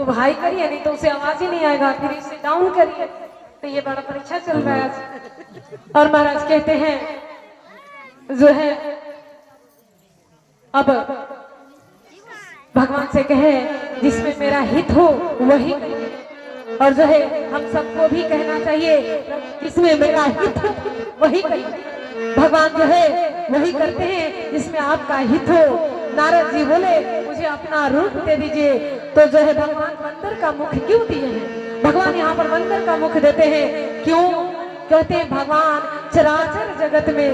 भाई करिए नहीं तो उसे आवाज ही नहीं आएगा, फिर इसे डाउन करिए। तो ये बड़ा परीक्षा चल रहा है आज। और महाराज कहते हैं जो है अब भगवान से कहे जिसमें मेरा हित हो वही करिए। और जो है हम सबको भी कहना चाहिए जिसमें मेरा हित हो वही करिए। भगवान जो है वही करते हैं जिसमें आपका हित हो। नारद जी बोले मुझे अपना रूप दे दीजिए। तो जो है भगवान बंदर का मुख क्यों दिए हैं? भगवान यहाँ पर बंदर का मुख देते हैं क्यों? कहते हैं भगवान चराचर जगत में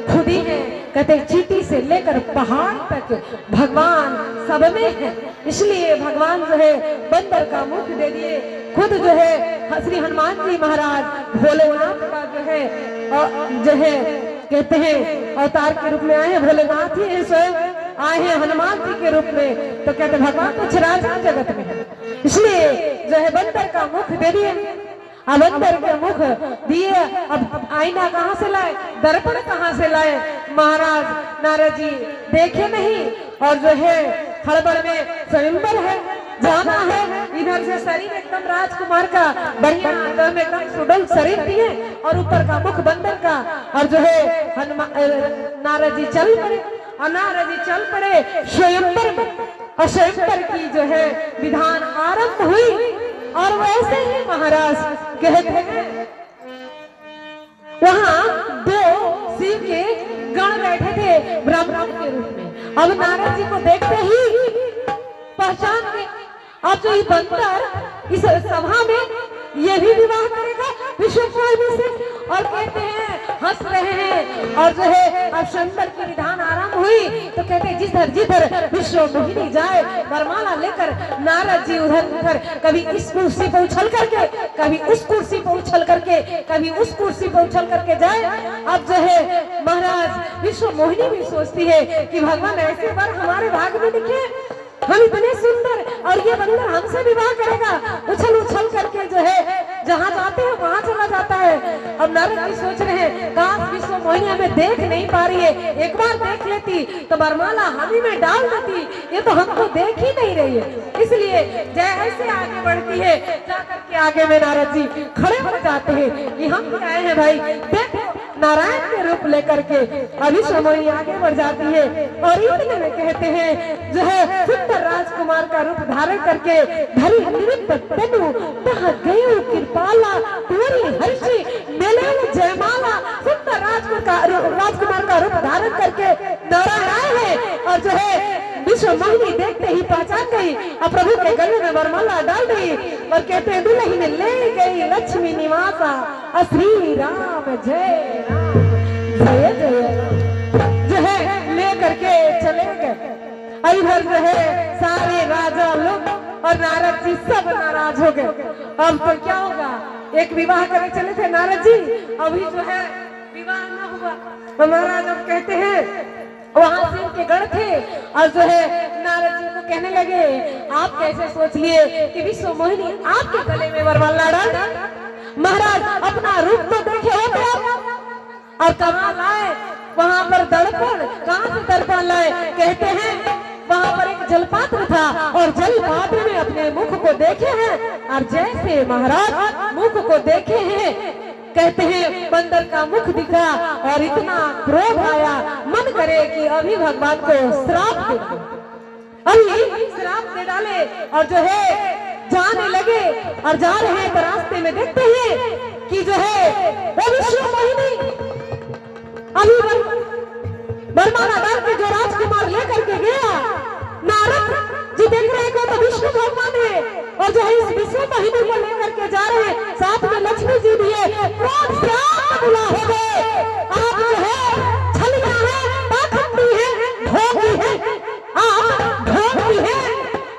खुद ही है। कहते हैं चींटी से लेकर पहाड़ तक भगवान सब में है, इसलिए भगवान जो है बंदर का मुख दे दिए। खुद जो है श्री हनुमान जी महाराज भोलेनाथ का जो है कहते हैं अवतार के रूप में आए हैं। भोलेनाथ ही स्वयं आए हैं हनुमान जी के रूप में। तो कहते भगवान तो चराचर जगत में है, इसलिए जो है बंदर का मुख दे दिए। अब बंदर के मुख दिए, अब आईना कहाँ से लाए, दर्पण कहाँ से लाए? महाराज नारद जी देखे नहीं और जो है हड़बड़ में स्वयंवर है, जाना है। इधर से शरीर एकदम राजकुमार का बढ़िया एकदम एकदम सुडल शरीर दिए और ऊपर का मुख बंदर का। और जो है नारद जी चल पड़े और नारद जी चल पड़े स्वयंवर में। और स्वयंवर की जो है विधान आरंभ हुई। और वैसे ही महाराज कहते हैं वहां दो शिव के गण बैठे थे ब्राह्मण के रूप में। अब नारद जी को देखते ही पहचान गए। अब जो ये बंदर इस सभा में ये भी विवाह करेगा विश्वकर्मा से। और कहते हैं हंस रहे हैं। और जो है अब शंकर की विधान आरंभ हुई। तो कहते हैं जिधर जिधर विश्व मोहिनी जाए वरमाला लेकर नारद जी उधर उधर कभी इस कुर्सी पर उछल करके, कभी उस कुर्सी पर उछल करके, कभी उस कुर्सी पर उछल करके जाए। अब जो है महाराज विश्व मोहिनी भी सोचती है कि भगवान ऐसे बार हमारे भाग में दिखे, हम इतने सुंदर और ये बंदर हमसे विवाह करेगा। उछल उछल करके जो है जहाँ जाते हैं वहां चला जाता है। अब नारद जी सोच रहे हैं काश विश्व मोहिनी हमें देख नहीं पा रही है, एक बार देख लेती तो वरमाला हम ही में डाल देती। ये तो हमको देख ही नहीं रही है, इसलिए जैसे आगे बढ़ती है जाकर के आगे में नारद जी खड़े हो जाते हैं कि हम भी आए हैं भाई देखो। नारायण के रूप लेकर के अभी समय आगे बढ़ जाती है। और इतने में कहते हैं जो है सुंदर राजकुमार का रूप धारण करके धरी नृत्य तनु तह गयो कृपाला तुरी हर्षी मेले जयमाला। सुंदर राजकुमार का रूप धारण करके नारायण आए हैं। और और जो है विश्व मोहिनी देखते ही पहचान गई और प्रभु के गले में वरमाला डाल दी और कहते हैं दुल्हन ले गई लक्ष्मी निवासा श्री राम जय राम जय जय राम जो है ले करके चले गए। इधर जो है सारे राजा लोग और नारद जी सब नाराज हो गए। अब तो क्या होगा, एक विवाह करने चले थे नारद जी, अभी जो है विवाह न हुआ। तो महाराज अब कहते हैं वहां से उनके गढ़ थे और जो है नारद जी को कहने लगे आप कैसे सोच लिए कि विश्व मोहिनी आपके गले में वरमाला डाल। महाराज अपना रूप तो देखे होते और कहाँ लाए, वहां पर दर्पण, कहाँ से दर्पण लाए। कहते हैं वहां पर एक जलपात्र था और जलपात्र में अपने मुख को देखे हैं और जैसे महाराज मुख को देखे हैं कहते हैं बंदर का मुख दिखा और इतना क्रोध आया मन करे कि अभी भगवान को श्राप दे, अभी श्राप दे डाले और जो है जाने लगे और जा रहे हैं तो रास्ते में देखते हैं कि जो है वो विश्व मोहिनी अभी वरमाला डाल के जो राजकुमार लेकर के गया, नारद जी देख रहे हैं तो विष्णु भगवान है और जो है इस विश्व मोहिनी को लेकर के जा रहे हैं, साथ में लक्ष्मी जी भी है। कौन से आप बुला हो गए, आप जो है छलिया है, पाखंडी है, ढोंगी है, आप ढोंगी है,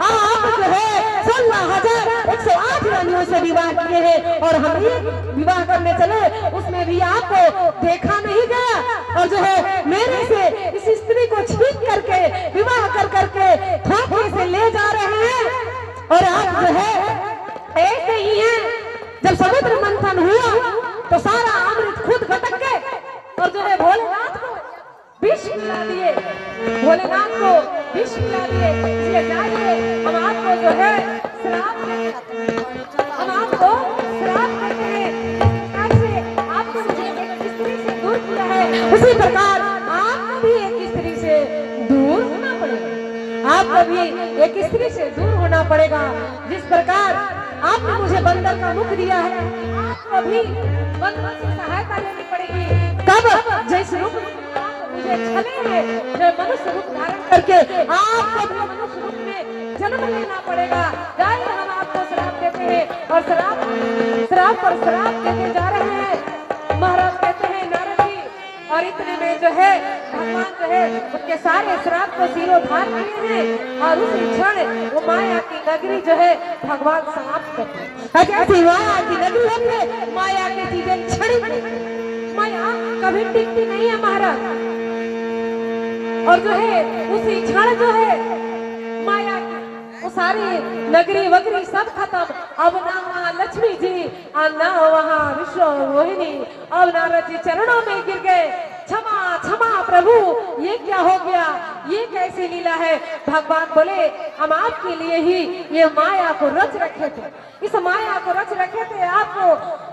आप जो है 16,108 रानियों से विवाह किए हैं और हम ये विवाह करने चले उसमें भी आपको देखा नहीं गया और जो है मेरे से इस स्त्री को छीन करके विवाह कर करके धोखे से ले जा रहे हैं और आप जो है ऐसे ही हैं। जब समुद्र मंथन हुआ तो सारा अमृत खुद घटक के और जो है भोलेनाथ को विष मिला दिए, भोलेनाथ को विष मिला दिए। इसलिए जाइए हम आपको जो है श्राप हम आपको श्राप देते हैं, ऐसे आपको एक स्त्री से दूर किया है उसी प्रकार आपको भी एक स्त्री से दूर होना पड़ेगा, आपको भी एक स्त्री से दूर होना पड़ेगा। जिस प्रकार आपने मुझे बंदर का मुख दिया है आपको भी बंदर से सहायता लेनी पड़ेगी। कब जिस रूप मुझे छले है जो मनुष्य रूप धारण करके आपको भी मनुष्य रूप में जन्म लेना पड़ेगा। गाय हम आपको श्राप देते हैं और श्राप पर श्राप देते जा रहे हैं। महाराज कहते हैं नारद जी और इतने में जो है भगवान जो है उनके सारे श्राप को सिरोधार किए हैं और उसी क्षण वो माया की नगरी जो है भगवान समाप्त करते हैं। माया की नगरी है, माया की चीजें क्षणिक, माया कभी टिकती नहीं है महाराज और जो है उसी क्षण जो है माया वो सारी नगरी वगरी सब खत्म। अब ना वहाँ लक्ष्मी जी और ना वहाँ विश्व मोहिनी, अब नारद जी चरणों में गिर गए। क्षमा क्षमा प्रभु, ये क्या हो गया, ये कैसी लीला है। भगवान बोले हम आपके लिए ही ये माया को रच रखे थे, इस माया को रच रखे थे, आपको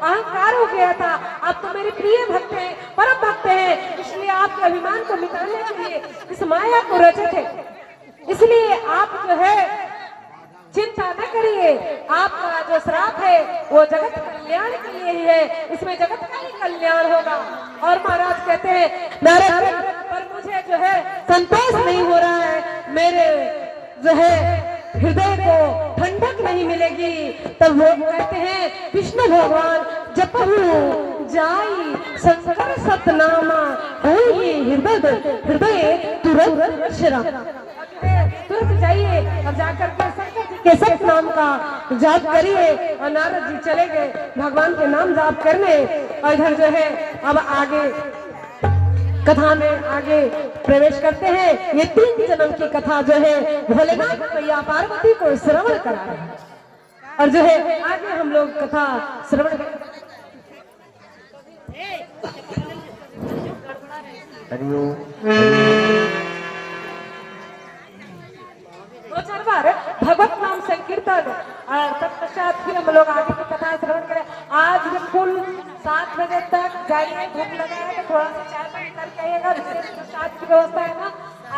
अहंकार हो गया था। आप तो मेरे प्रिय भक्त हैं, परम भक्त हैं, इसलिए आपके अभिमान को मिटाने के लिए इस माया को रचे थे। इसलिए आप जो है चिंता न करिए, आपका जो श्राप है वो जगत कल्याण के लिए ही है, इसमें जगत का ही कल्याण होगा। और महाराज कहते हैं नारद पर मुझे जो है संतोष नहीं हो रहा है, मेरे जो है हृदय को ठंडक नहीं मिलेगी। तब वो कहते हैं विष्णु भगवान जपहु जाई शंकर सतनामा होई हृदय तुरंत शरण, तुरंत जाइए और जाकर के शंकर जी के सत नाम का जाप करिए। और नारद जी चले गए भगवान के नाम जाप करने और इधर जो है अब आगे कथा में आगे प्रवेश करते हैं। ये 3 जन्म की कथा जो है भोलेनाथ मैया पार्वती को श्रवण करा रहे हैं और जो है आगे हम लोग कथा श्रवण भगवत नाम संकीर्तन और तत्पश्चात फिर हम लोग आगे की कथा श्रवण करें। आज बिल्कुल 7 बजे तक जाइए, भूख लगा है तो थोड़ा सा चाय पानी करके आइएगा, प्रसाद की व्यवस्था है ना।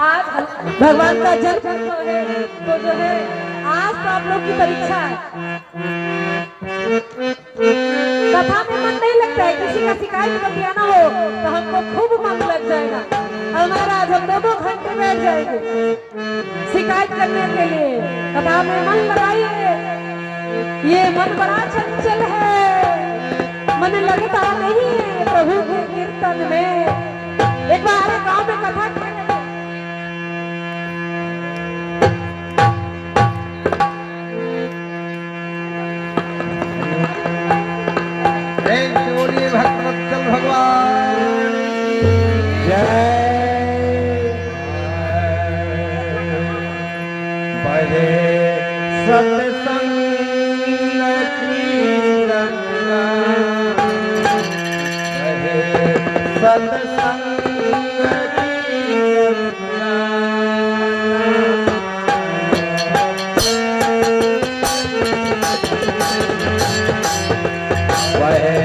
आज भगवान का जन्म है तो जो है आज तो आप लोग की परीक्षा है। कथा में मन नहीं लगता है, किसी का शिकायत कर दिया ना हो तो हमको खूब मन लग जाएगा। हमारा आज हम 2-2 घंटे बैठ जाएंगे शिकायत करने के लिए। कथा में मन लगाइए, ये मन बड़ा चंचल है, मन लगता नहीं है प्रभु के कीर्तन में। एक बार हमारे गांव में कथा भक्तवत्सल भगवान जय। बड़े सत्संग की रचना, बड़े सत्संग की रचना, हरे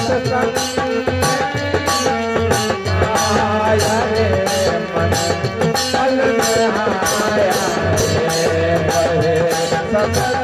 सत्संग आया रे मन तन में आया रे बहे सत्संग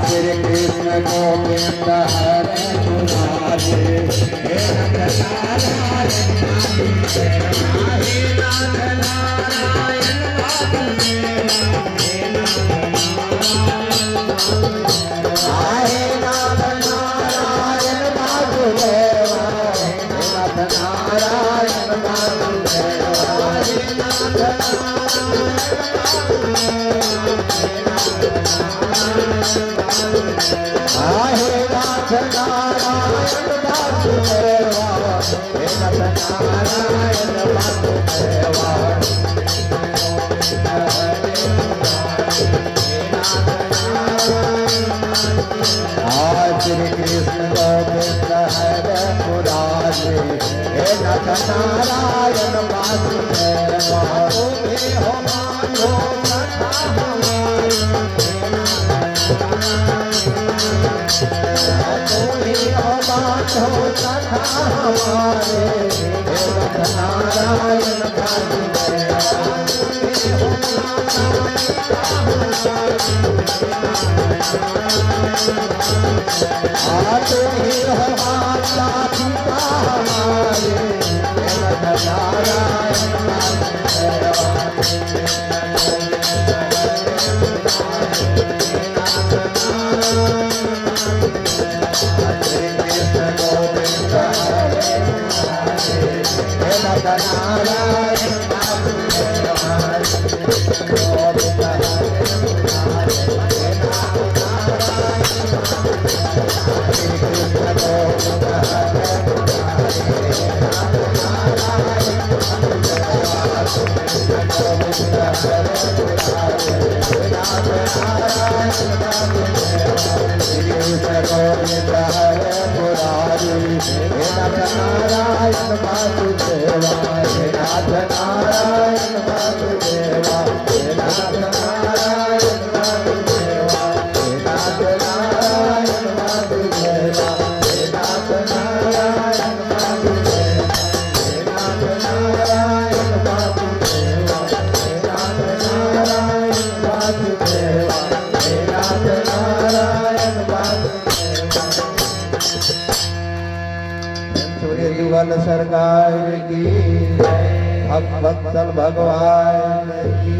Hare Krishna Govinda Hare Murari He Nath Narayan Shri Krishna Govind हरे मुरारी हे नथ नारायण वासुदेव तुम्हें हो मानो सखा हमारे तुम्हें हो मानो सखा हमारे हे नथ नारायण वासुदेव तुम्हें हो मानो तुम्ही हो माता पिता हमारे नारायण कृष्ण गोविंद हरे मुरारी हे नाथ नारायण वासुदेवा हे नाथ नारायण वासुदेवा हे नाथ नारायण वासुदेवा हे नाथ नारायण वासुदेवा हे नाथ नारायण वासुदेवा हे नाथ नारायण वासुदेवा हे नाथ नारायण वासुदेवा हे नाथ नारायण युगल सरकार की भक्तल भगवान की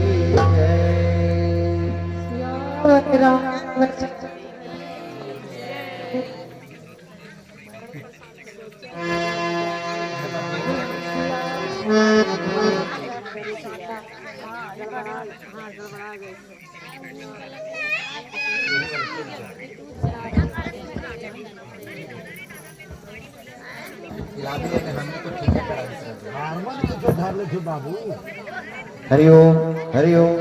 हरिओम हरिओम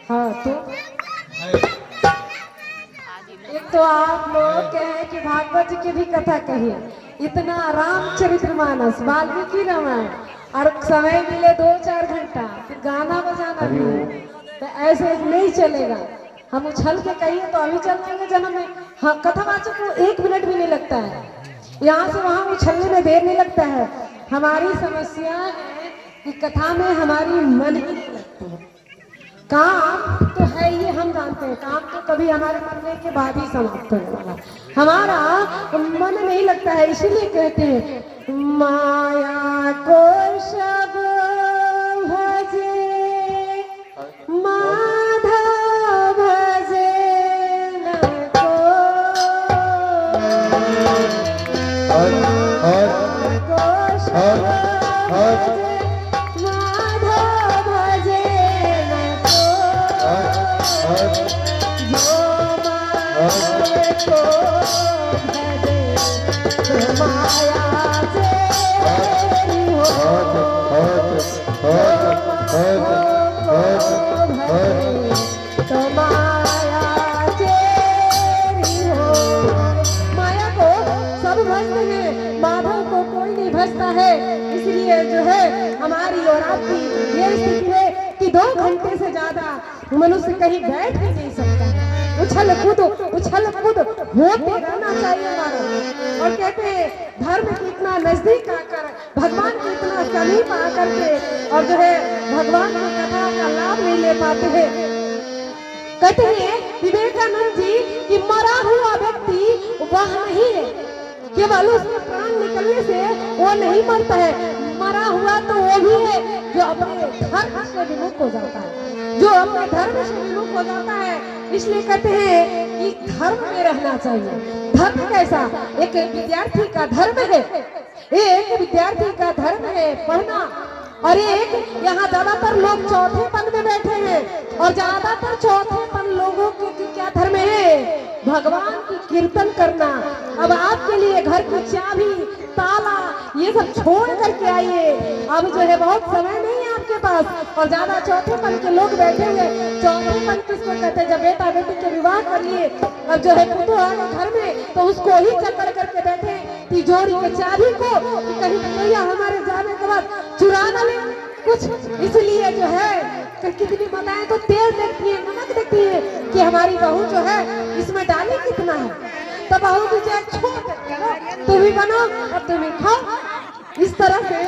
हाँ तो एक तो आप लोग कहे कि भागवत की भी कथा कहिए, इतना रामचरितमानस वाल्मीकि रामायण और समय मिले 2-4 घंटा फिर गाना बजाना भी तो ऐसे नहीं चलेगा। हम उछल के कहिए तो अभी चल जाएंगे जन्म में। हाँ, कथावाचक को 1 मिनट भी नहीं लगता है, यहाँ से वहाँ उछलने में देर नहीं लगता है। हमारी समस्या है कि कथा में हमारी मन ही नहीं लगती है। काम तो है ये हम जानते हैं, काम तो कभी हमारे मरने के बाद ही समाप्त होने वाला, हमारा मन नहीं लगता है। इसीलिए कहते हैं माया को सब भजे माधव भजे न को इसलिए जो है हमारी और आपकी ये स्थिति है कि 2 घंटे से ज्यादा मनुष्य कहीं बैठ ही नहीं सकता। उछल कूद होते रहना चाहिए हमारा। और कहते हैं धर्म के इतना नजदीक आकर भगवान के इतना समीप आकर के और जो है भगवान की कथा का लाभ नहीं ले पाते हैं। कहते हैं विवेकानंद जी कि मरा हुआ व्यक्ति वह नहीं है, केवल उसके प्राण निकलने से वो नहीं मरता है। मरा हुआ तो वो भी है जो अपने धर्म से विमुख हो जाता है, जो अपने धर्म से विमुख हो जाता है। इसलिए कहते हैं कि धर्म में रहना चाहिए। धर्म कैसा? एक विद्यार्थी का धर्म है, एक विद्यार्थी का धर्म है पढ़ना। और एक यहाँ ज्यादातर लोग चौथे पन में बैठे हैं और ज्यादातर चौथे पन लोगों के क्या धर्म है? भगवान की कीर्तन करना। अब आपके लिए घर की चाबी ताला ये सब छोड़ करके आइए। अब जो है बहुत समय नहीं है आपके पास और ज्यादा चौथे पन के लोग बैठे हुए। चौथे पन किसको कहते हैं? जब बेटा बेटी के विवाह कर लिए, अब जो है पुतो आ गए घर में तो उसको ही चक्कर करके बैठे तिजोरी के चाबी को कि कहीं भैया हमारे जाने के बाद चुरा न ले कुछ। इसलिए जो है कितनी बताएं तो तेल देखती है, नमक देखती है कि हमारी बहू जो है इसमें डाली कितना है। तो बहू की जो छोड़ देती, तुम ही बनो और तुम ही खाओ। इस तरह से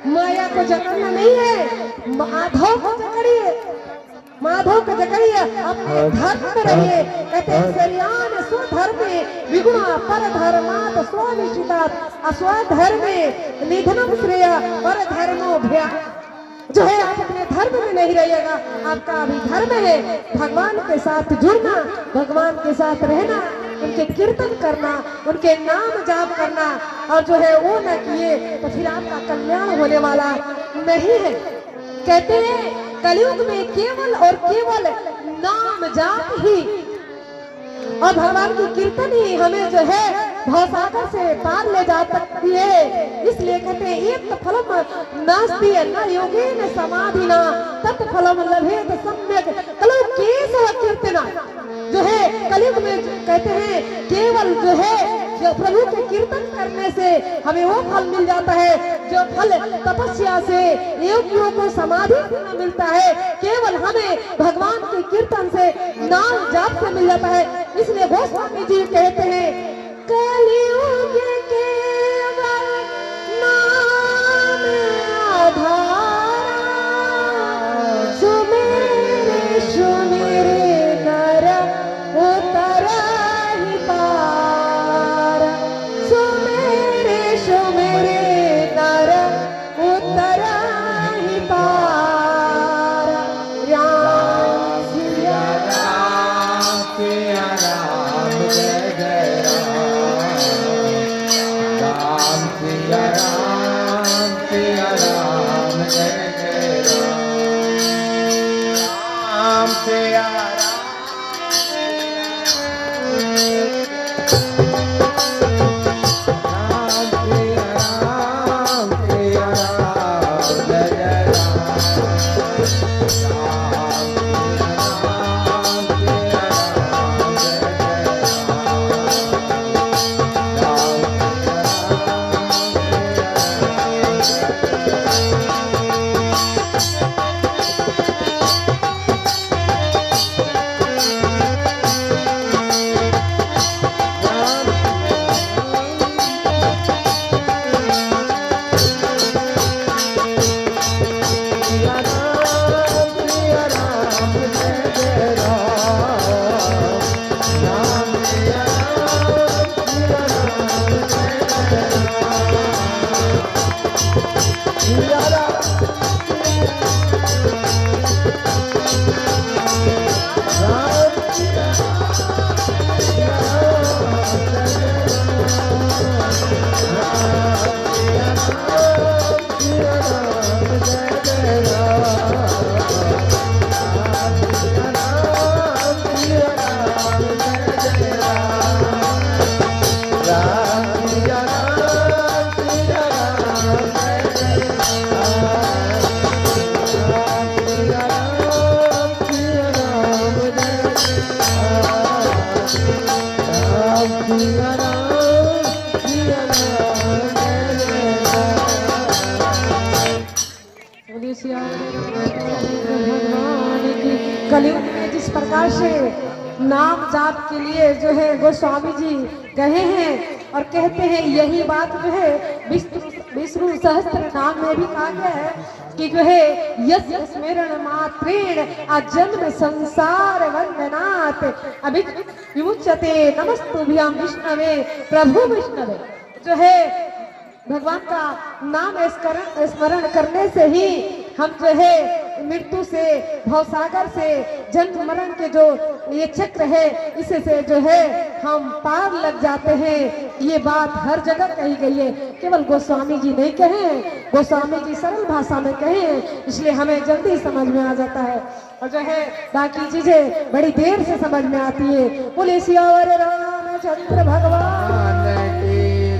माया को जकड़ना नहीं है, माधव को जकड़िए, माधव को जकड़िए, अपने धर्म में रहिए। कहते हैं शरियान स्वधर्मे विगुणा पर धर्मात स्वनिश्चितात् अस्वधर्मे निधनम श्रेय पर धर्मो भया। जो है आप अपने धर्म में नहीं रहिएगा, आपका अभी धर्म है भगवान के साथ जुड़ना, भगवान के साथ रहना, उनके कीर्तन करना, उनके नाम जाप करना। और जो है वो न किए तो फिर आपका कल्याण होने वाला नहीं है। कहते हैं कलयुग में केवल और केवल नाम जाप ही और भगवान की कीर्तन ही हमें जो है भवसागर से पार ले जा सकती है। इसलिए कहते हैं एक फलम नास्ति न योगेन समाधिना तत्फलम लभेत सम्यक कलु केशव कीर्तना। जो है कलयुग में कहते हैं केवल जो है जो प्रभु के कीर्तन करने से हमें वो फल मिल जाता है जो फल तपस्या से योगियों को समाधि से मिलता है, केवल हमें भगवान के कीर्तन से नाम जाप से मिल जाता है। इसलिए गोस्वामी जी कहते हैं कलयुग केवल नाम आधार सुमेरे सुमेरे नर उतर ही पार सुमेरे सुमेरे नर उतर ही पार। राम सिया राम सिया राम जय जय राम सिया राम जय जय राम सिया कलयुग में जिस प्रकार से नाम जाप के लिए जो है गोस्वामी जी कहे हैं और कहते हैं यही बात जो है विष्णु सहस्त्र नाम में भी कहा गया है कि जो है यस स्मरण मात्रेण अजन्म संसार वंदनात् अभी विमुच्यते नमस्तुभ्यां विष्णवे प्रभु विष्णवे। जो है भगवान का नाम स्मरण करने से ही हम जो है मृत्यु से भवसागर से जन्म मरण के जो ये चक्र है इसे से जो है हम पार लग जाते हैं। ये बात हर जगह कही गई है, केवल गोस्वामी जी नहीं कहे हैं, गोस्वामी जी सरल भाषा में कहे हैं, इसलिए हमें जल्दी समझ में आ जाता है। और जो है बाकी चीजें बड़ी देर से समझ में आती है। बोले सियावर रामचंद्र भगवान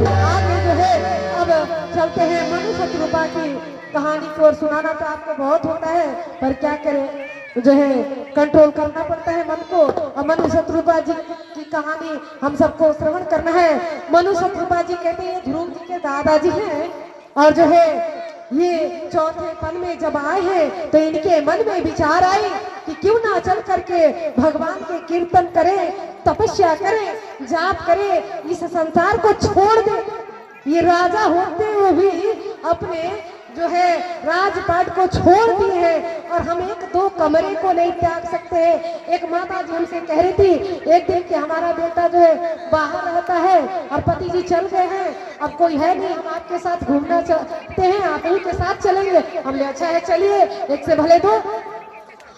आगे जो है है अब चलते हैं मनु शत्रुपा की कहानी को। और सुनाना तो आपको बहुत होता है, पर क्या करें, जो है कंट्रोल करना पड़ता है मन को। और मनु शत्रुपा जी की कहानी हम सबको श्रवण करना है। मनु शत्रुपा जी कहते हैं ध्रुव जी के दादाजी हैं, और जो है ये चौथे पन में जब आए हैं तो इनके मन में विचार आए कि क्यों ना चल करके भगवान के कीर्तन करें, तपस्या करें, जाप करें, इस संसार को छोड़ दे। ये राजा होते हुए भी अपने जो है राजपाट को छोड़ दिए हैं, और हम एक दो कमरे को नहीं त्याग सकते हैं। एक माता जी हमसे कह रही थी एक दिन कि हमारा बेटा जो है बाहर रहता है और पति जी चल गए हैं, अब कोई है नहीं, हम आपके साथ घूमना चाहते हैं, आप उनके साथ चलेंगे। हमने अच्छा है चलिए, एक से भले दो।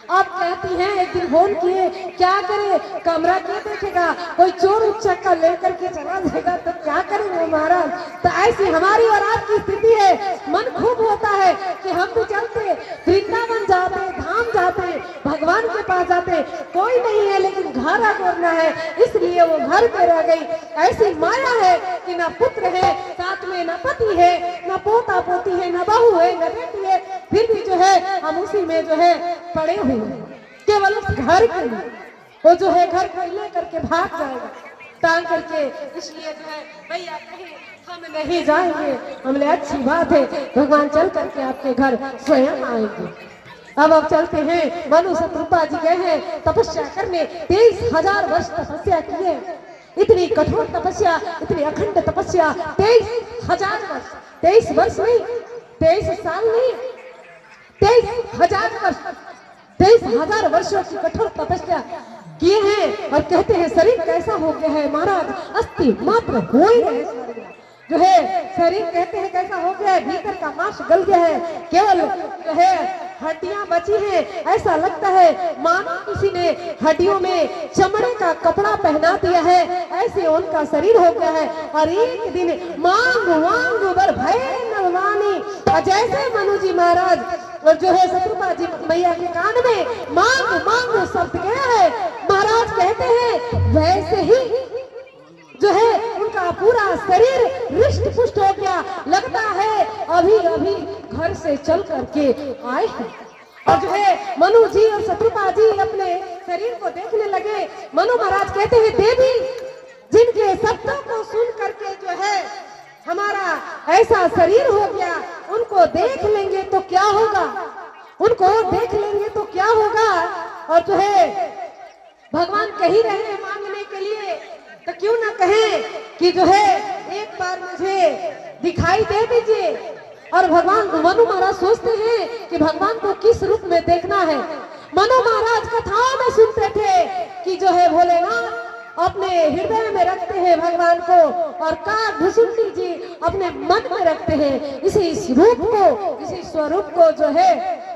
आप कहती हैं एक दिन फोन किए, क्या करे, कमरा क्या देखेगा, कोई चोर उच्चक्का लेकर के चला जाएगा तो क्या करेंगे महाराज। तो ऐसी हमारी और आपकी स्थिति है। मन खूब होता है कि हम भी चलते, वृंदावन जाते, धाम जाते, भगवान के पास जाते, कोई नहीं है लेकिन घर अगोरना है, इसलिए वो घर पे रह गई। ऐसी माया है कि ना पुत्र है, साथ में ना पति है, ना पोता पोती है, ना बहू है, ना बेटी है, फिर भी जो है हम उसी में जो है पड़े हुए केवल उस घर के लिए। वो जो है घर को ले करके भाग जाएगा टांग करके, इसलिए जो है भैया कहीं हम नहीं जाएंगे। हमने अच्छी बात है, भगवान चल करके आपके घर स्वयं आएंगे। अब चलते हैं, मनु शत्रुपा जी गए हैं तपस्या करने, 23,000 वर्ष तपस्या किए। इतनी कठोर तपस्या, इतनी अखंड तपस्या, 23,000 वर्ष, 23 वर्ष नहीं, 23 साल नहीं, 23,000 वर्ष, 23,000 वर्षों की कठोर तपस्या किए हैं। और कहते हैं शरीर कैसा हो गया है महाराज, अस्थि मात्र हो ही रहे जो है शरीर, कहते हैं कैसा हो गया है, भीतर का मांस गल गया है, केवल जो है हड्डियां बची हैं। ऐसा लगता है मानो किसी ने हड्डियों में चमड़े का कपड़ा पहना दिया है, ऐसे उनका शरीर हो गया है। और एक दिन मांग वांग बर भय नलवानी, जैसे मनु जी महाराज और जो है शत्रुपा जी मैया के कान में मांग मांग शब्द गया है, महाराज कहते हैं वैसे ही जो है उनका पूरा शरीर रिष्ट पुष्ट हो गया। लगता है अभी अभी घर से चल करके आए हैं। और जो है मनु जी और शत्रुपा जी अपने शरीर को देखने लगे। मनु महाराज कहते हैं देवी, जिनके शब्दों को सुन करके जो है हमारा ऐसा शरीर हो गया, उनको देख लेंगे तो क्या होगा, उनको देख लेंगे तो क्या होगा। और जो है भगवान कह रहे हैं मांगने के लिए, तो क्यों ना कहें कि जो है एक बार मुझे दिखाई दे दीजिए। और भगवान मनु महाराज सोचते हैं कि भगवान को किस रूप में देखना है। मनु महाराज कथाओं में सुनते थे कि जो है भोलेनाथ अपने हृदय में रखते हैं भगवान को, और काकभूषुंडी जी अपने मन में रखते हैं। इसी रूप को, इसी स्वरूप को जो है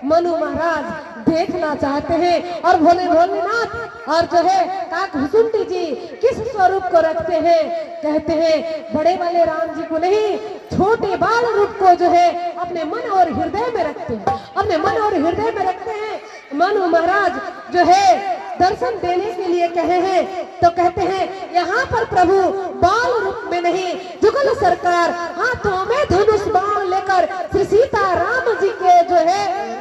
मनु महाराज देखना चाहते हैं। और भोलेनाथ और जो है काकभूषुंडी जी किस स्वरूप को रखते हैं, कहते हैं बड़े वाले राम जी को नहीं, छोटे बाल रूप को जो है अपने मन और हृदय में रखते हैं, अपने मन और हृदय में रखते हैं। मनु महाराज जो है दर्शन देने के लिए कहे हैं, तो कहते हैं यहाँ पर प्रभु बाल रूप में नहीं, जुगल सरकार हाथों में धनुष बाण लेकर श्री सीता राम जी के जो है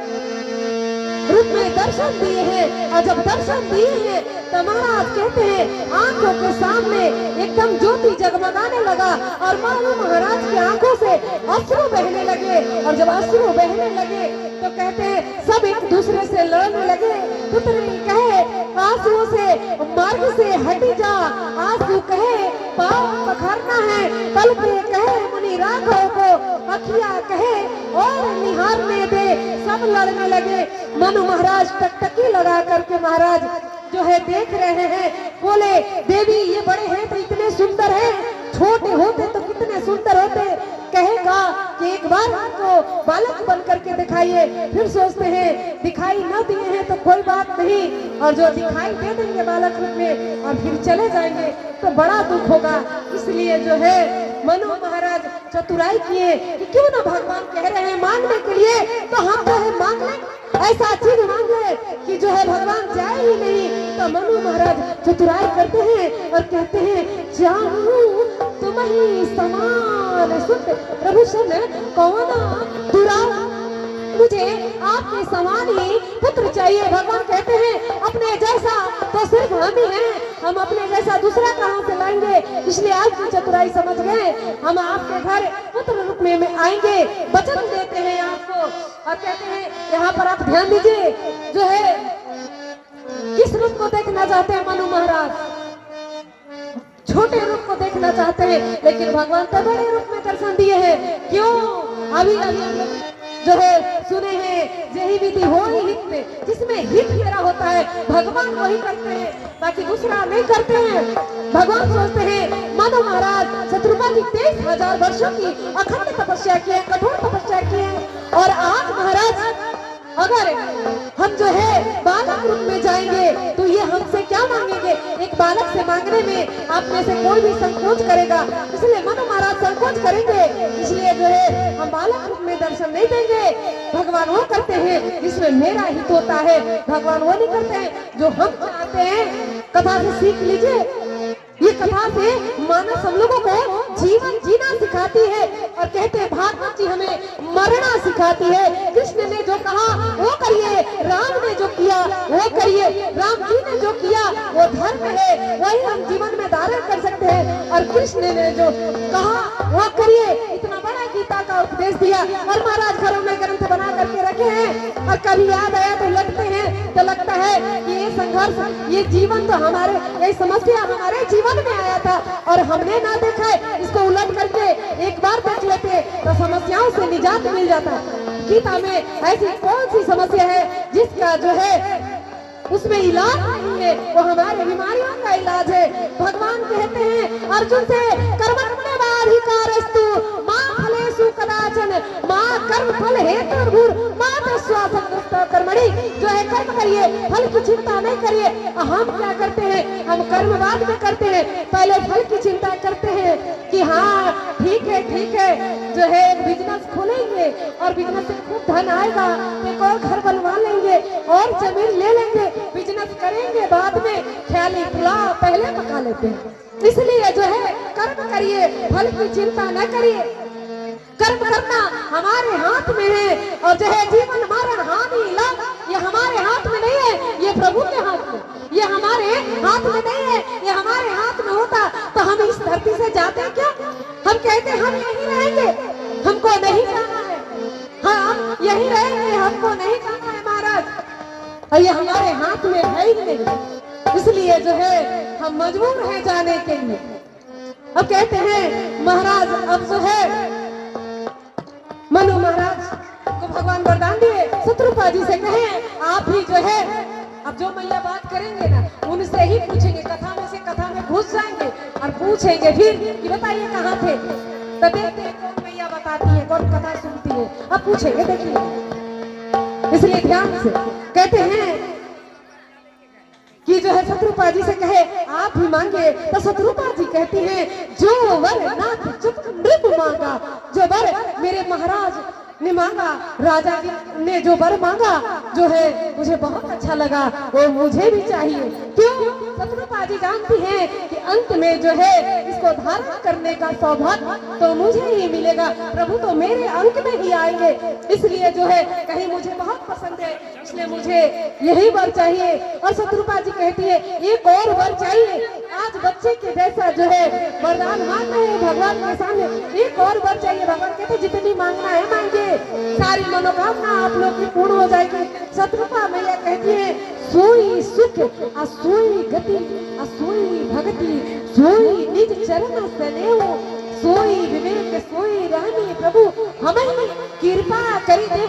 रूप में दर्शन दिए हैं। और जब दर्शन दिए हैं तो महाराज कहते हैं आंखों के सामने एकदम ज्योति जगमगाने लगा, और मनु महाराज की आंखों से अश्रु बहने लगे। और जब अश्रु बहने लगे तो कहते हैं सब एक दूसरे से लड़ने लगे। पुत्री कहे आंसुओं से मार्ग से हट जा, आंसू कहे पाँव पखारना है, पल पे कहे मुनि राघव को, अखिया कहे और निहारने दे, सब लड़ने लगे। मनु महाराज टकटकी लगा करके महाराज जो है देख रहे हैं। बोले देवी ये बड़े हैं तो इतने सुंदर हैं, छोटे होते तो कितने सुंदर होते। कहेगा कि एक बार हमको बालक बन करके दिखाइए। फिर सोचते हैं दिखाई न दिए हैं तो कोई बात नहीं, और जो दिखाई दे देंगे बालक रूप में और फिर चले जाएंगे तो बड़ा दुख होगा। इसलिए जो है मनु महाराज चतुराई किए कि क्यों ना भगवान कह रहे हैं मांगने के लिए, तो हम जो है मांग लें, ऐसा चीज मांगे कि जो है भगवान जाए ही नहीं। तो मनु महाराज चतुराई करते हैं और कहते हैं जाऊं तुम ही समान सुत प्रभु सन कौन दुरा। मुझे आपके समान ही पुत्र चाहिए। भगवान कहते हैं अपने जैसा तो सिर्फ हम ही हैं, हम अपने जैसा दूसरा कहां से लाएंगे। इसलिए आज की चतुराई समझ गए, हम आपके घर पुत्र रूप में आएंगे, वचन देते हैं आपको। और कहते हैं यहाँ पर आप ध्यान दीजिए, जो है किस रूप को देखना चाहते हैं मनु महाराज? छोटे रूप को देखना चाहते हैं, लेकिन भगवान तो बड़े रूप में दर्शन दिए हैं। क्यों? अभी अभी जो है सुने हैं, यही विधि हो ही हित में, जिसमें हित मेरा होता है भगवान वही करते हैं, बाकी दूसरा नहीं करते हैं। भगवान सोचते हैं मनु महाराज शत्रुपा जी 23,000 वर्षों की अखंड तपस्या की है, कठोर तपस्या की है। और आज महाराज अगर हम जो है बालक रूप में जाएंगे तो ये हमसे क्या मांगेंगे? एक बालक से मांगने में आप में से कोई भी संकोच करेगा, इसलिए मनु महाराज संकोच करेंगे। इसलिए जो है हम बालक रूप में दर्शन नहीं देंगे। भगवान वो करते हैं जिसमें मेरा हित होता है, भगवान वो नहीं करते हैं जो हम चाहते हैं। कथा से सीख लीजिए, ये कथा से मानस हम लोगों को जीवन जीना सिखाती है। और कहते हैं भागवत जी हमें मरना सिखाती है। कृष्ण ने जो कहा वो करिए, राम ने जो किया वो करिए। राम जी ने जो किया वो धर्म है, वही हम जीवन में धारण कर सकते हैं। और कृष्ण ने जो कहा वो करिए। इतना बड़ा गीता का उपदेश दिया और महाराज घरों में ग्रंथ बना करके रखे हैं। और कभी याद आया तो लगते हैं, तो लगता है कि ये संघर्ष, ये जीवन तो हमारे, ये समस्या हमारे जीवन में आया था और हमने ना देखा है। इसको उलट करके एक बार देख लेते तो समस्याओं से निजात मिल जाता। गीता में ऐसी कौन सी समस्या है जिसका जो है उसमें इलाज नहीं है? वो हमारे बीमारियों का इलाज है। भगवान कहते हैं अर्जुन से कर्मण्येवाधिकारस्तु मा फलेषु कदाचन मा कर्म फल हेतुर्भुर मा तस्मात् कर्मणि। जो है कर्म करिए, फल की चिंता नहीं करिए। हम क्या करते हैं? हम कर्म बाद में करते हैं, पहले फल की चिंता करते हैं कि हाँ ठीक है जो है बिजनेस खोलेंगे और बिजनेस से खूब धन आएगा, एक और घर बनवा लेंगे और जमीन ले लेंगे, बिजनेस करेंगे बाद में, ख्याली पुलाव पहले पका लेते हैं। इसलिए जो है कर्म करिए, फल की चिंता न करिए। कर्म करना हमारे हाथ में है और जो है जीवन मरण हानि लाभ ये हमारे हाथ में नहीं है, ये प्रभु के हाथ में। ये हमारे हाथ में नहीं है, ये हमारे हाथ में होता तो हम इस धरती से जाते क्या? हम कहते हम यहीं रहेंगे, हमको नहीं जाना है, हम यहीं रहेंगे, हमको नहीं जाना है महाराज। और ये हमारे हाथ में है ही नहीं, इसलिए जो है हम मजबूर हैं जाने के लिए। अब कहते हैं महाराज अब जो है मनु महाराज को भगवान वरदान दिए, शत्रुपा जी से कहे आप ही जो है अब जो मैया बात करेंगे ना उनसे ही पूछेंगे, कथा में से कथा में घुस जाएंगे और पूछेंगे फिर कि बताइए कहाँ थे? तो देखते हैं कौन मैया बताती है, कौन कथा सुनती है। अब पूछेंगे देखिए, इसलिए ध्यान से कहते हैं कि जो है शत्रुपा जी से कहे आप ही मांगे। तो शत्रुपा जी कहती हैं जो वर नाथ चुप नृप मांगा, जो वर मेरे महाराज ने मांगा, राजा ने जो वर मांगा जो है मुझे बहुत अच्छा लगा, वो मुझे भी चाहिए। क्यों? शत्रुपा जी जानती हैं कि अंत में जो है इसको धारण करने का सौभाग्य तो मुझे ही मिलेगा, प्रभु तो मेरे अंक में ही आएंगे। इसलिए जो है कहीं मुझे बहुत पसंद है, इसलिए मुझे यही वर चाहिए। और शत्रुपा जी कहती है एक और वर चाहिए। आज बच्चे के जैसा जो है वरदान मांग रहे हैं भगवान के सामने, एक और वर चाहिए। भगवान कहते जितनी मांगना है मांगे, सारी मनोकामना आप लोग की पूर्ण हो जाएगी। शत्रुपा मैया कहती है सोई सुख असोई गति असोई भक्ति सोई निज चरण स्नेह सोई विवेक सोई रानी प्रभु हमें कृपा करी दे।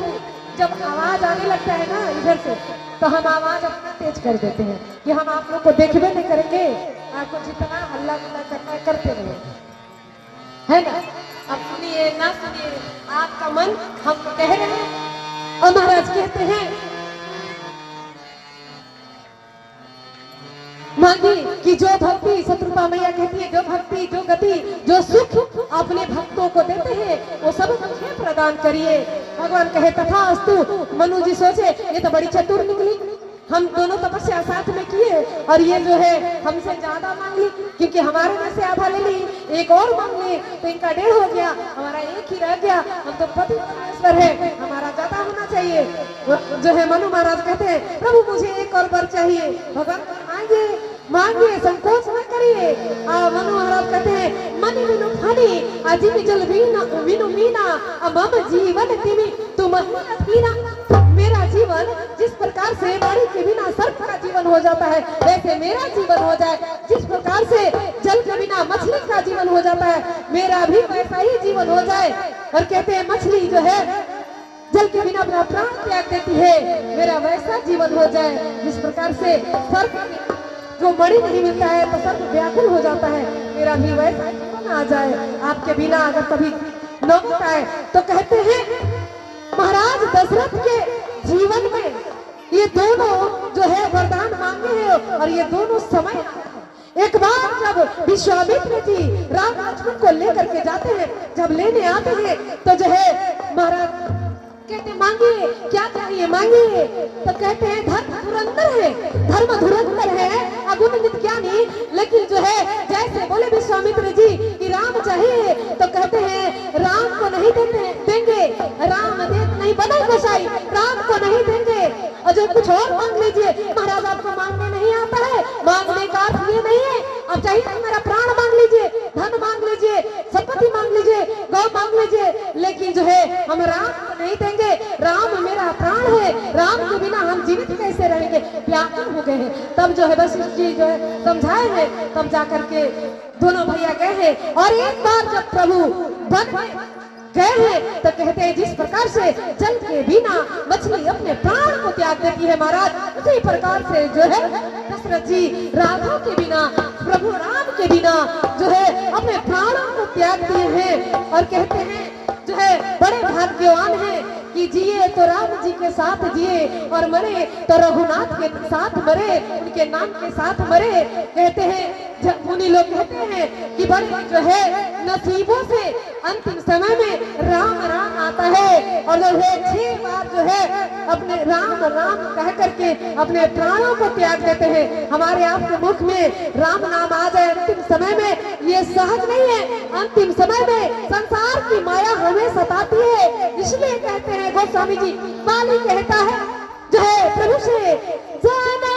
जब आवाज आने लगता है ना इधर से तो हम आवाज अपना तेज कर देते हैं कि हम आप लोग को देखबे नहीं करेंगे, आपको जितना हल्ला गुल्ला करना है करते रहे, है ना? अब सुनिए ना सुनिए आपका मन हम कह रहे हैं। और महाराज कहते हैं मांगी कि जो भक्ति, शत्रुपा मैया कहती है जो भक्ति जो गति जो सुख अपने भक्तों को देते हैं वो सब मुझे प्रदान करिए। भगवान कहे तथास्तु। मनु जी सोचे ये तो बड़ी चतुर निकली, हम दोनों तपस्या साथ में किए और ये जो है हमसे ज्यादा मांग ली, क्योंकि हमारे में से आधा ले ली, एक और मांग ली तो इनका 1.5 हो गया, हमारा 1 ही रह गया। हम तो पति परमेश्वर है, हमारा ज्यादा होना चाहिए। जो है मनु महाराज कहते हैं प्रभु मुझे एक और वर चाहिए। भगवान मांगे मांगिए, संकोच न करिए। मनु महाराज कहते हैं मनि विनु फनी अजीब जल विनु मीना मम जीवन तिमी तुम हीना। मेरा जीवन जिस प्रकार से वाणी के बिना सर्प का जीवन हो जाता है, वैसे मेरा जीवन हो जाए। जिस प्रकार से जल के बिना मछली का जीवन हो जाता है, मेरा भी वैसा ही जीवन हो जाए। और कहते हैं मछली जो है जल के बिना अपना प्राण त्याग देती है, मेरा वैसा जीवन हो जाए। जिस प्रकार से सर्प जो मणि नहीं मिलता है तो सर्प व्याकुल हो जाता है, मेरा भी वैसा जीवन आ जाए। आपके बिना अगर कभी नौबत आए तो कहते हैं महाराज दशरथ के जीवन में ये दोनों जो है वरदान मांगे हैं और ये दोनों समय। एक बार जब विश्वामित्र जी राम लक्ष्मण को लेकर के जाते हैं, जब लेने आते हैं तो जो है महाराज कहते मांगिए क्या चाहिए मांगिए। तो कहते हैं धर्म धुरंधर है अगुण ज्ञानी। लेकिन जो है जैसे बोले विश्वामित्र जी कि राम चाहिए तो कहते हैं राम को नहीं देंगे, राम दे नहीं बदल गोसाई, राम को नहीं देंगे। और जो कुछ और मांग लीजिए महाराज, आपको मांगने नहीं आता है, मांगने का अर्थ ये नहीं है अब चाहिए तो मेरा प्राण मांग लीजिए, धन मांग लीजिए, संपत्ति मांग लीजिए, गौ मांग लीजिए, लेकिन जो है हम राम को नहीं देंगे। राम मेरा प्राण है, राम के बिना हम जीवित कैसे रहेंगे, व्याकुल हो गए हैं। तब जो है वशिष्ठ जी जो है समझाए हैं, तब जाकर के दोनों भैया गए हैं। और एक बार जब प्रभु वन में गए हैं तो कहते हैं जिस प्रकार से जल के बिना मछली अपने प्राण को त्याग देती है महाराज, उसी प्रकार से जो है दशरथ जी राघव के बिना, प्रभु राम के बिना जो है अपने प्राणों को त्याग दिए हैं। और कहते हैं जो है बड़े भाग्यवान हैं कि जिए तो राम जी के साथ जिए और मरे तो रघुनाथ के साथ मरे, उनके नाम के साथ मरे। कहते हैं मुनि लोग कहते हैं कि बड़े जो है नसीबों से अंतिम समय में राम राम आता है और जो है 6 बार जो है अपने राम राम कह करके अपने प्राणों को त्याग देते हैं। हमारे आपके मुख में राम नाम आ जाए अंतिम समय में, ये सहज नहीं है। अंतिम समय में संसार की माया हमें सताती है, इसलिए कहते हैं गोस्वामी जी, बाली कहता है जो है प्रभु से जन्म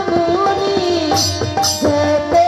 मुनि जते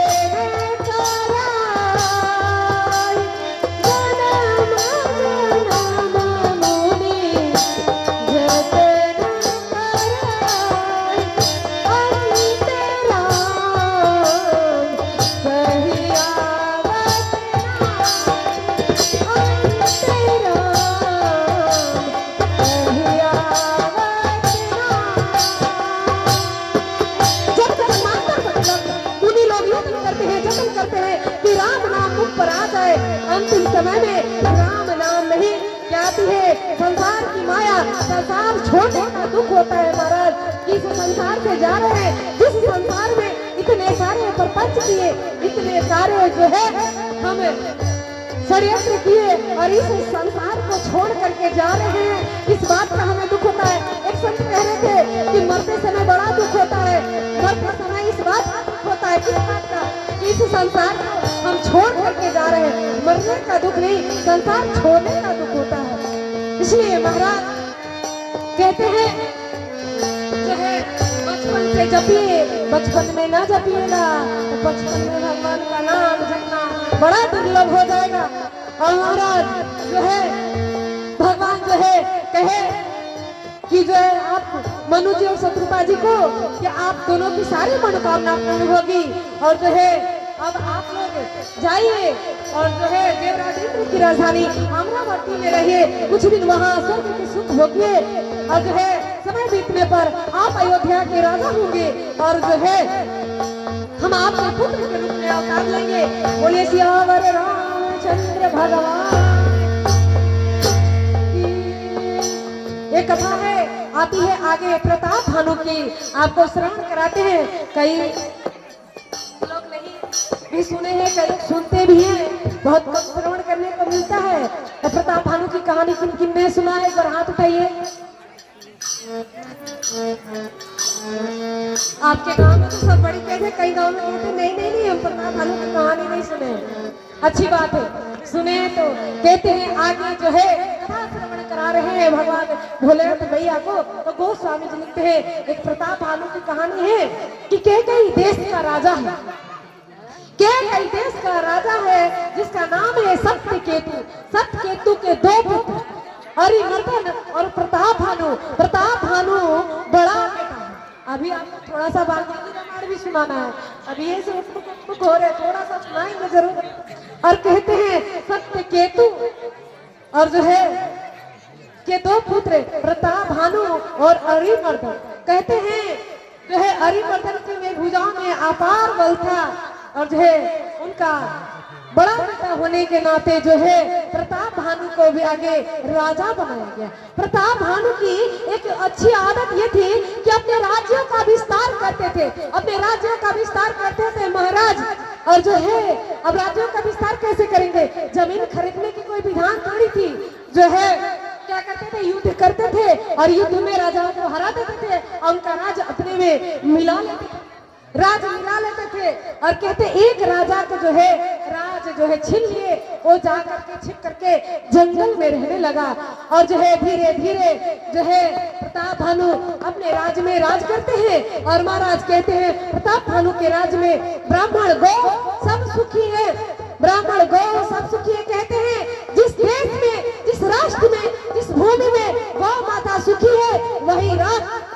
अंतिम समय में राम नाम नहीं जाती है। संसार की माया, संसार छोड़ने का दुख होता है महाराज। इस संसार से जा रहे हैं, जिस संसार में इतने सारे प्रपंच किए, इतने सारे जो है हम षड्यंत्र किए और इस संसार को छोड़ करके जा रहे हैं, इस बात का हमें दुख होता है। एक संत कह रहे थे कि मरते समय बड़ा दुख होता है, मरते समय इस बात का दुख होता है, किस बात का, इस संसार को हम छोड़ करके जा रहे हैं। मरने का दुख नहीं, संसार छोड़ने का दुख होता है। इसलिए महाराज कहते हैं जो है बचपन से जपिए, बचपन में ना जपिएगा तो बचपन में भगवान का नाम जपना बड़ा दुर्लभ हो जाएगा। और महाराज जो है भगवान जो है कहे कि जो है आप मनु जी और शत्रुपा जी को कि आप दोनों की सारी मनोकामना पूर्ण होगी। और जो है अब आप लोग जाइए और जो है देवराज इंद्र की राजधानी अमरावती में रहिए, कुछ दिन वहाँ स्वर्ग के सुख भोगिए। और जो है समय बीतने पर आप अयोध्या के राजा होंगे और जो है हम आपके पुत्र के रूप में अवतार लेंगे। बोलिए सियावर रामचंद्र भगवान। एक कथा है आती है आगे प्रताप भानु की, आपको श्रवण कराते हैं। कई लोग नहीं भी सुने हैं, कई लोग सुनते भी हैं, बहुत कम श्रवण करने को मिलता है। तो प्रताप भानु की कहानी किन किन ने सुना है, एक बार हाथ उठाइए। आपके गांव में तो सब बड़ी कहते, कई गांव में कहते नहीं नहीं नहीं, हम प्रताप भानु की कहानी नहीं सुने। अच्छी बात है, सुने तो कहते हैं आगे जो है कथा श्रवण करा रहे हैं भगवान भोलेनाथ भैया को, तो गोस्वामी जी लिखते हैं एक प्रताप भानु की कहानी है कि कई देश का राजा है, कई देश का राजा है जिसका नाम है सत्यकेतु। सत्यकेतु के दो पुत्र हरिमर्दन और प्रताप भानु। प्रताप भानु बड़ा बेटा है। अभी आपको थोड़ा सा वाल्मीकि रामायण भी सुनाना है, अभी ये से उत्मुख हो रहे, थोड़ा सा सुनाएंगे जरूर। और कहते हैं सत्यकेतु और जो है के दो पुत्र प्रताप भानु और हरिमर्दन। कहते हैं जो है हरिमर्दन की में भुजाओं में अपार बल था और जो है उनका बड़ा बेटा होने के नाते जो है प्रताप भानु को भी आगे राजा बनाया गया। प्रताप भानु की एक अच्छी आदत ये थी कि अपने राज्यों का विस्तार करते थे, अपने राज्यों का विस्तार करते थे महाराज। और जो है अब राज्यों का विस्तार कैसे करेंगे, जमीन खरीदने की कोई विधान थोड़ी थी। जो है क्या करते थे, युद्ध करते थे और युद्ध में राजाओं को हरा देते थे और उनका राज अपने में मिला लेते थे, राज मिला लेते थे। और कहते एक राजा को जो है राज जो है छीन लिए, वो जा करके छिप करके जंगल में रहने लगा। और जो है धीरे धीरे जो है प्रताप भानु अपने राज में राज करते हैं। और महाराज कहते हैं प्रताप भानु के राज में ब्राह्मण गौ सब सुखी है, ब्राह्मण गौ सब सुखी है। कहते हैं जिस देश में, जिस राष्ट्र में, जिस भूमि में गौ माता सुखी है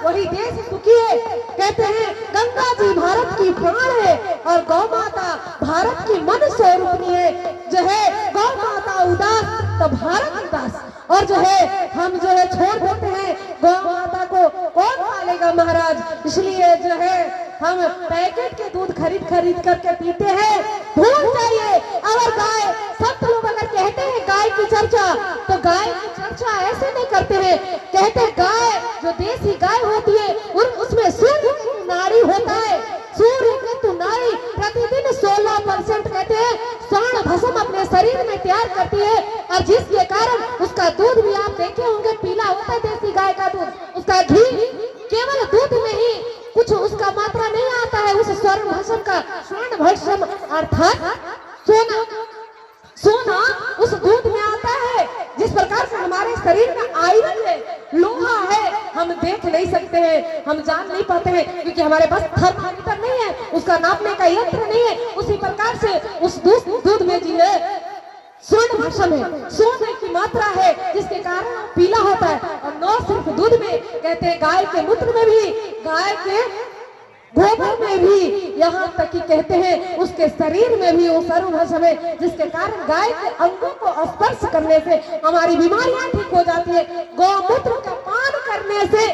वही देश सुखी है। कहते हैं गंगा जी भारत की प्राण है और गौ माता भारत की मन स्वरूपनी है। जो है गौ माता उदास तो भारत उदास। और जो है हम जो है छोड़ देते हैं गौ माता को, कौन पालेगा महाराज। इसलिए जो है हम पैकेट के दूध खरीद करके पीते हैं। भूल जाइए अगर गाय, सब लोग अगर कहते हैं गाय की चर्चा, तो गाय की चर्चा ऐसे नहीं करते हैं। कहते गाय जो देसी गाय होती है उसमें सूर्य नाड़ी होता है, सूर्य केतु नाड़ी प्रतिदिन 16% कहते हैं स्वर्ण भस्म अपने शरीर में तैयार करती है। और जिसके कारण उसका दूध भी आप देखे होंगे पीला होता है, देसी गाय का दूध। उसका घी केवल दूध में ही कुछ उसका मात्रा नहीं आता है उस स्वर्ण भस्म का। स्वर्ण भस्म अर्थात सोना उस दूध में आता है। जिस प्रकार से हमारे शरीर में आयरन है, लोहा है, हम देख नहीं सकते हैं, हम जान नहीं पाते हैं क्योंकि हमारे पास थर्मामीटर नहीं है, उसका नापने का यंत्र नहीं है। उसी प्रकार से उस दूध में जी है स्वर्ण भस्म है, सोने की मात्रा है, जिसके कारण पीला होता है। और न सिर्फ दूध में, कहते हैं गाय के मूत्र में भी, गाय के गोबर में भी, यहाँ तक कि कहते हैं उसके शरीर में भी वो स्वर्ण भस्म है, जिसके कारण गाय के अंगों को स्पर्श करने से हमारी बीमारियां ठीक हो जाती है। गौमूत्र का पान करने से,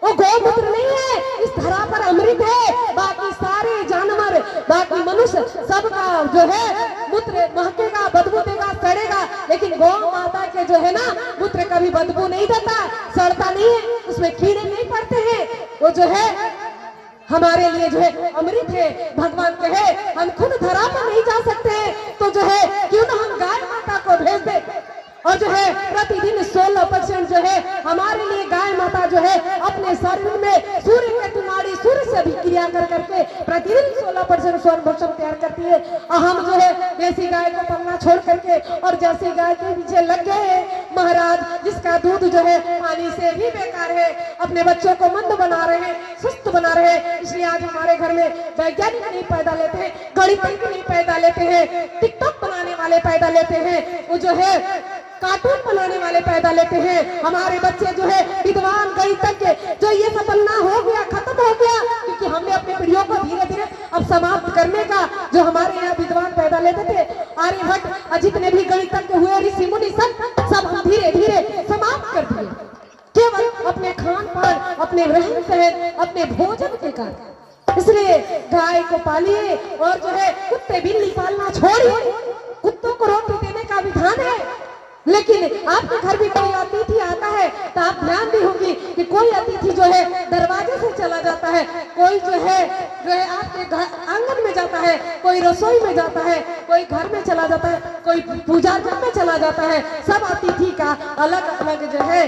वो गौमूत्र नहीं है, इस धरा पर अमृत है। बाकी सारे जानवर, बाकी मनुष्य सबका जो है मूत्र महकेगा, बदबू देगा, सड़ेगा, लेकिन गौ माता के जो है ना मूत्र कभी बदबू नहीं देता, सड़ता नहीं है, उसमें कीड़े नहीं पड़ते हैं। वो जो है हमारे लिए जो है अमृत है। भगवान कहे हम खुद धरा पर नहीं जा सकते हैं, तो जो है क्यों ना हम गाय माता को भेज दे। और जो है प्रतिदिन 16% जो है हमारे लिए गाय माता जो है अपने शरीर में सूर्य केतु नाड़ी, सूर्य से अभिक्रिया कर करके प्रतिदिन 16% स्वर्ण भस्म तैयार करती है। और हम जो है देसी गाय को पलना छोड़ करके और जैसी गाय के पीछे लग गए हैं महाराज, जिसका दूध जो है पानी से भी बेकार है, अपने बच्चों को मंद बना रहे हैं, सुस्त बना रहे हैं। इसलिए आज हमारे घर में वैज्ञानिक नहीं पैदा लेते हैं, गणितज्ञ नहीं पैदा लेते हैं, टिकटॉक बनाने वाले पैदा लेते हैं, वो जो है कार्टून बनाने वाले पैदा लेते हैं। हमारे बच्चे जो है विद्वान गणितज्ञ, जो ये सब बनना हो गया, खत्म हो गया, क्योंकि हमने अपनी पीढ़ियों को धीरे धीरे अब समाप्त करने का जो हमारे यहाँ विद्वान पैदा लेते थे, आर्यभट्ट जितने भी गणितज्ञ हुए, ऋषि मुनि सब हम धीरे धीरे समाप्त कर दिए, केवल अपने खान पान, अपने रहन सहन, अपने भोजन के कारण। इसलिए गाय को पालिए और जो है कुत्ते बिल्ली पालना छोड़िए। कुत्तों को रोटी देने का विधान है, लेकिन आपके घर भी कोई अतिथि आता है तो आप ध्यान दी होंगी कि कोई अतिथि जो है दरवाजे से चला जाता है, कोई जो है आपके घर आंगन में जाता है, कोई रसोई में जाता है, कोई घर में चला जाता है, कोई पूजा घर में चला जाता है। सब अतिथि का अलग अलग जो है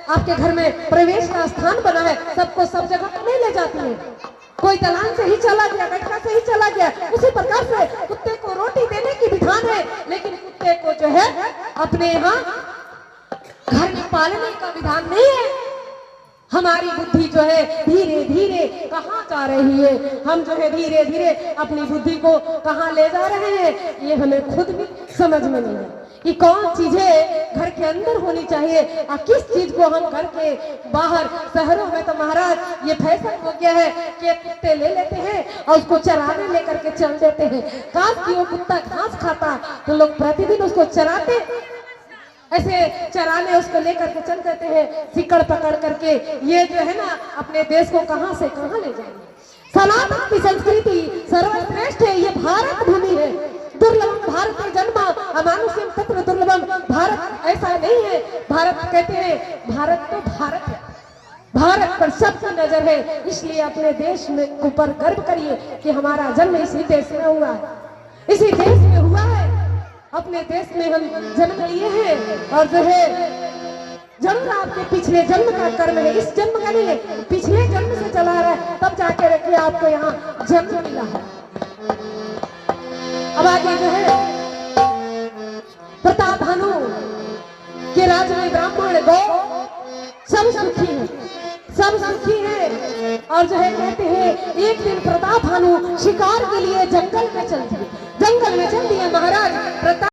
आपके घर में प्रवेश का स्थान बना है, सबको सब जगह पर नहीं ले जाती है। कोई दलान से ही चला गया, बैठका से ही चला गया। उसी प्रकार से कुत्ते को रोटी देने की विधान है, लेकिन कुत्ते को जो है अपने यहाँ घर में पालने का विधान नहीं है। हमारी बुद्धि जो है धीरे धीरे कहाँ जा रही है, हम जो है धीरे धीरे अपनी बुद्धि को कहाँ ले जा रहे हैं, ये हमें खुद भी समझ में नहीं है कि कौन चीजें घर के अंदर होनी चाहिए और किस चीज को हम घर के बाहर। शहरों में तो महाराज ये फैशन हो गया है कि कुत्ते ले लेते हैं और उसको चराने लेकर के चल देते हैं। काश कि वो कुत्ता घास खाता तो लोग प्रतिदिन उसको चराते, ऐसे चराने उसको लेकर के चल देते हैं सिकड़ पकड़ करके। ये जो है ना अपने देश को कहां से कहां ले जाएंगे। सनातन की संस्कृति सर्वश्रेष्ठ है, ये भारत भूमि है। दुर्लभम भारत जन्म अमानुष्यम तत्र दुर्लभम। भारत ऐसा नहीं है, भारत कहते हैं भारत तो भारत है, भारत पर सबकी नजर है। इसलिए अपने देश में ऊपर गर्व करिए कि हमारा जन्म इसी देश में हुआ है, इसी देश में हुआ है। अपने देश में हम जन्म लिए हैं और जो है जन्म आपके पिछले जन्म का कर्म है, इस जन्म का नहीं है, पिछले जन्म से चला रहा है, तब जाके रखिए आपको यहाँ जन्म मिला है। अब आगे जो है प्रताप भानु के राज्य में ब्राह्मण गौ सब सुखी है, सब सुखी है। और जो है कहते हैं एक दिन प्रताप भानु शिकार के लिए जंगल में चल दिए, जंगल में चल दिए महाराज प्रताप